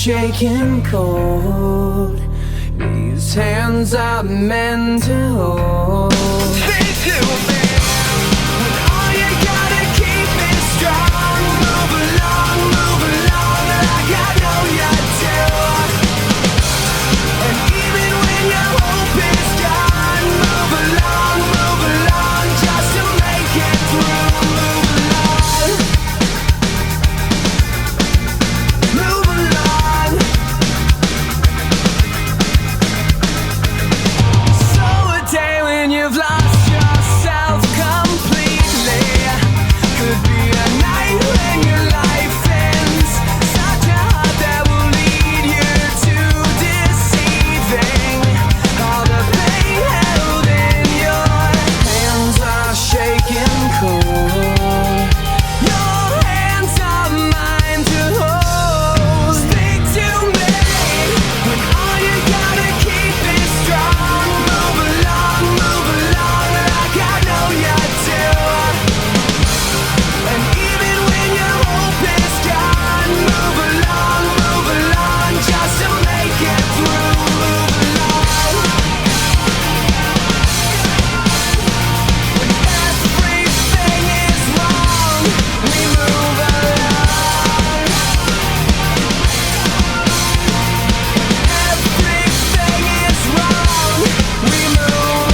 shaking cold. These hands are meant to hold. Speak to me when all you gotta keep is strong. Move along like I know you do. And even when your hope is gone, move along just to make it through. Move along. So a day when you've lost yourself completely could be a night when your life ends. Such a heart that will lead you to deceiving. All the pain held in your hands are shaking cold. Your hands are mine to hold. Speak to me when all you gotta keep is strong. Move along like I know you do. And even when your hope is gone, move along just to make it through. Move along. When everything is wrong, we move along. Everything is wrong, we move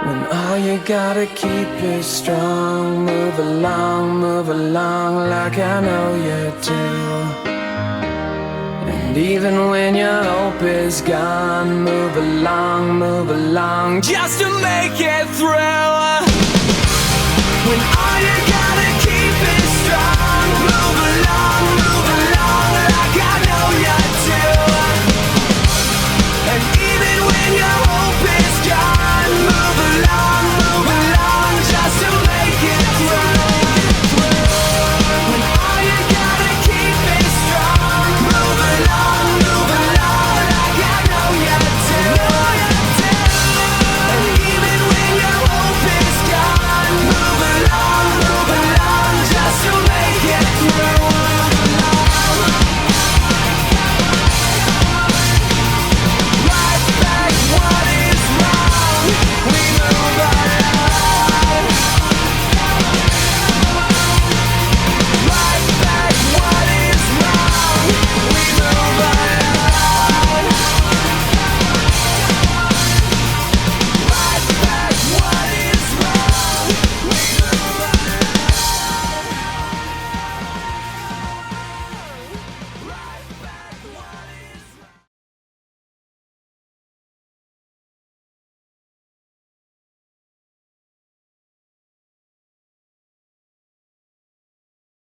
When all you gotta keep is strong, move along like I know you do. And even when your hope is gone, move along just to make it through. When